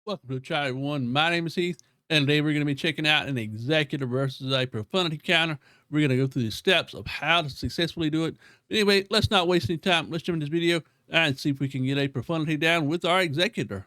Welcome to the chat, everyone. My name is Heath, and today we're going to be checking out an executor versus a profundity counter. We're going to go through the steps of how to successfully do it. But anyway, let's not waste any time. Let's jump into this video and see if we can get a profundity down with our executor.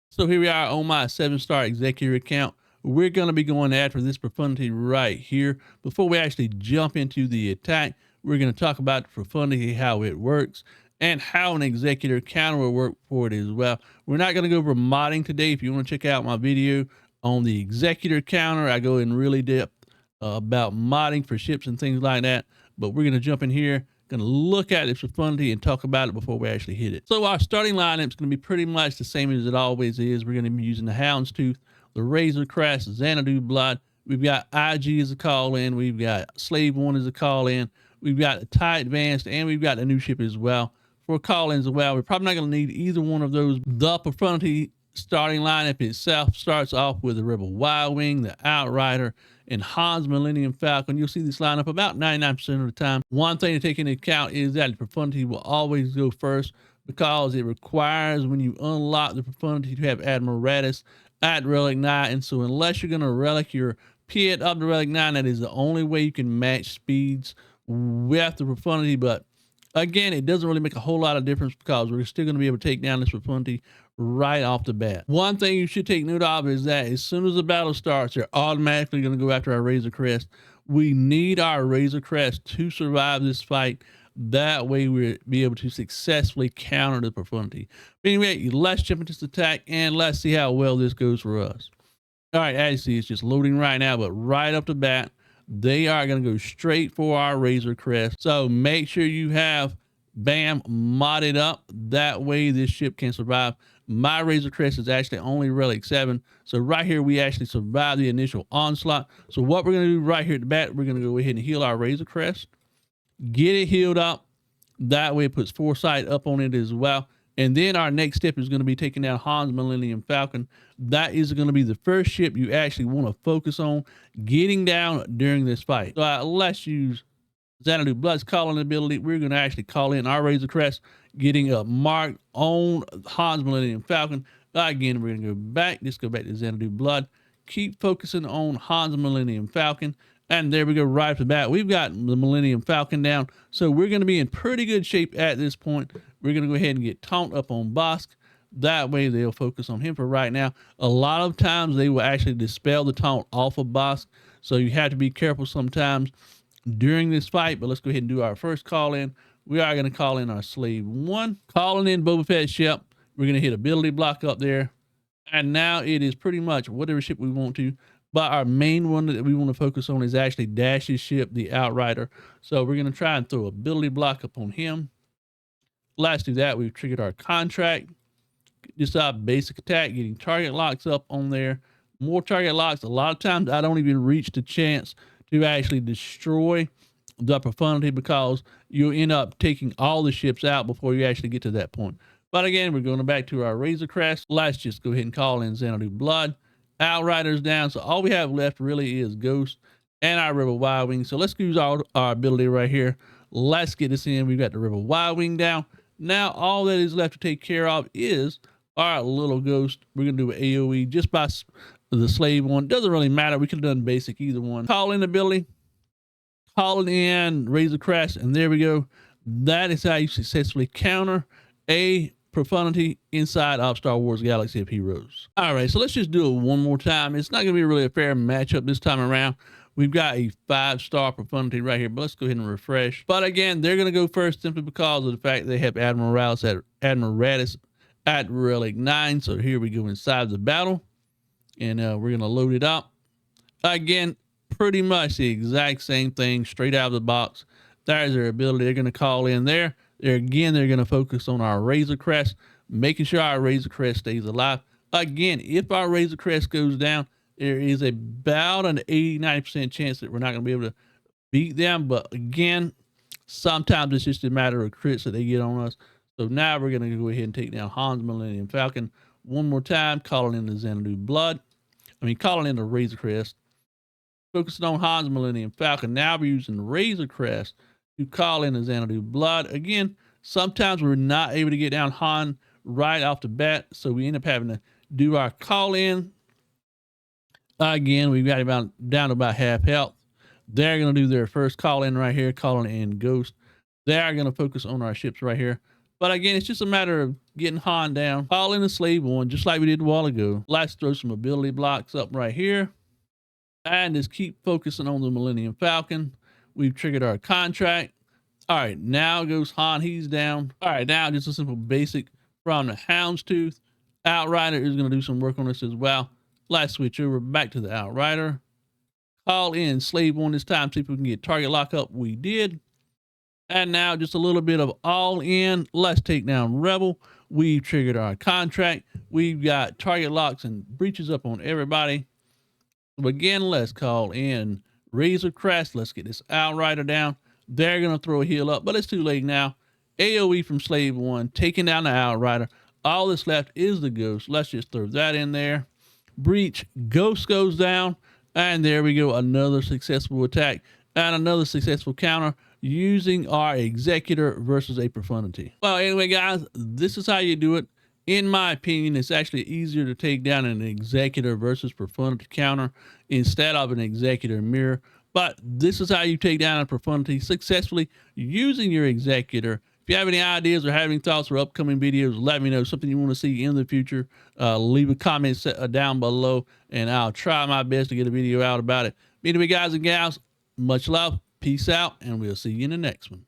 So here we are on my 7-star executor account. We're going to be going after this profundity right here. Before we actually jump into the attack, we're going to talk about the profundity, how it works, and how an executor counter will work for it as well. We're not going to go over modding today. If you want to check out my video on the executor counter, I go in really depth about modding for ships and things like that. But we're going to jump in here, going to look at its profundity and talk about it before we actually hit it. So our starting lineup is going to be pretty much the same as it always is. We're going to be using the Houndstooth, the Razor Crest, Xanadu Blood. We've got IG as a call in. We've got Slave 1 as a call in. We've got the TIE Advanced, and we've got the new ship as well for call-ins as well. We're probably not going to need either one of those. The profundity starting lineup itself starts off with the Rebel Y-Wing, the Outrider, and Han's Millennium Falcon. You'll see this lineup about 99% of the time. One thing to take into account is that the profundity will always go first because it requires, when you unlock the profundity, to have Admiral Radis at Relic 9. And so unless you're going to relic your pit up to Relic 9, that is the only way you can match speeds with the profundity. But again, it doesn't really make a whole lot of difference because we're still going to be able to take down this profundity right off the bat. One thing you should take note of is that as soon as the battle starts, they're automatically going to go after our Razor Crest. We need our Razor Crest to survive this fight. That way we'll be able to successfully counter the profundity. But anyway, let's jump into this attack and let's see how well this goes for us. All right, as you see, it's just loading right now, but right off the bat, they are going to go straight for our Razor Crest. So make sure you have BAM modded up. That way this ship can survive. My Razor Crest is actually only Relic 7. So right here, we actually survived the initial onslaught. So what we're going to do right here at the bat, we're going to go ahead and heal our Razor Crest. Get it healed up. That way it puts foresight up on it as well. And then our next step is going to be taking down Han's Millennium Falcon. That is going to be the first ship you actually want to focus on getting down during this fight. So let's use Xanadu Blood's calling ability. We're going to actually call in our Razor Crest, getting a mark on Han's Millennium Falcon. Again, we're going to go back. Just go back to Xanadu Blood. Keep focusing on Han's Millennium Falcon. And there we go, right off the bat. We've got the Millennium Falcon down. So we're going to be in pretty good shape at this point. We're going to go ahead and get Taunt up on Bosk. That way they'll focus on him for right now. A lot of times they will actually dispel the Taunt off of Bosk. So you have to be careful sometimes during this fight. But let's go ahead and do our first call in. We are going to call in our Slave 1. Calling in Boba Fett's ship. We're going to hit ability block up there. And now it is pretty much whatever ship we want to. But our main one that we want to focus on is actually Dash's ship, the Outrider. So we're going to try and throw ability block up on him. Let's do that. We've triggered our contract. Just our basic attack, getting target locks up on there. More target locks. A lot of times I don't even reach the chance to actually destroy the profundity because you'll end up taking all the ships out before you actually get to that point. But again, we're going back to our Razor Crest. Let's just go ahead and call in Xanadu Blood. Outrider's down, so all we have left really is Ghost and our Rebel Y-Wing. So let's use our ability right here. Let's get this in. We've got the Rebel Y-Wing down. Now all that is left to take care of is our little Ghost. We're going to do an AoE just by the Slave 1. Doesn't really matter. We could have done basic either one. Call in ability. Calling in Razor Crest, and there we go. That is how you successfully counter a profundity inside of Star Wars Galaxy of Heroes. All right, so let's just do it one more time. It's not going to be really a fair matchup this time around. We've got a 5-star profundity right here, but let's go ahead and refresh. But again, they're going to go first simply because of the fact they have Admiral Radis at Relic 9. So here we go inside the battle, and we're going to load it up. Again, pretty much the exact same thing straight out of the box. There's their ability. They're going to call in there. Again, they're going to focus on our Razor Crest, making sure our Razor Crest stays alive. Again, if our Razor Crest goes down, there is about an 80-90% chance that we're not going to be able to beat them. But again, sometimes it's just a matter of crits that they get on us. So now we're going to go ahead and take down Han's Millennium Falcon one more time, calling in the Xanadu Blood. Calling in the Razor Crest. Focusing on Han's Millennium Falcon. Now we're using the Razor Crest to call in the Xanadu Blood. Again, Sometimes we're not able to get down Han right off the bat, so we end up having to do our call in. Again, we've got about down to about half health. They're going to do their first call in right here, calling in Ghost. They are going to focus on our ships right here. But again, it's just a matter of getting Han down, call in the Slave One, just like we did a while ago. Let's throw some ability blocks up right here. And just keep focusing on the Millennium Falcon. We've triggered our contract. All right, now goes Han. He's down. All right, now just a simple basic from the Houndstooth. Outrider is going to do some work on this as well. Let's switch over back to the Outrider. Call in Slave One this time. See if we can get target lock up. We did. And now just a little bit of all in. Let's take down Rebel. We've triggered our contract. We've got target locks and breaches up on everybody. So again, let's call in Razor Crest. Let's get this Outrider down. They're going to throw a heal up, but it's too late now. AoE from Slave One, taking down the Outrider. All that's left is the Ghost. Let's just throw that in there. Breach, Ghost goes down. And there we go, another successful attack and another successful counter using our Executor versus a Profundity. Well, anyway, guys, this is how you do it. In my opinion, it's actually easier to take down an Executor versus Profundity counter instead of an Executor mirror. But this is how you take down a Profundity successfully using your Executor. If you have any ideas or have any thoughts for upcoming videos, let me know. Something you want to see in the future, leave a comment down below, and I'll try my best to get a video out about it. Anyway, guys and gals, much love, peace out, and we'll see you in the next one.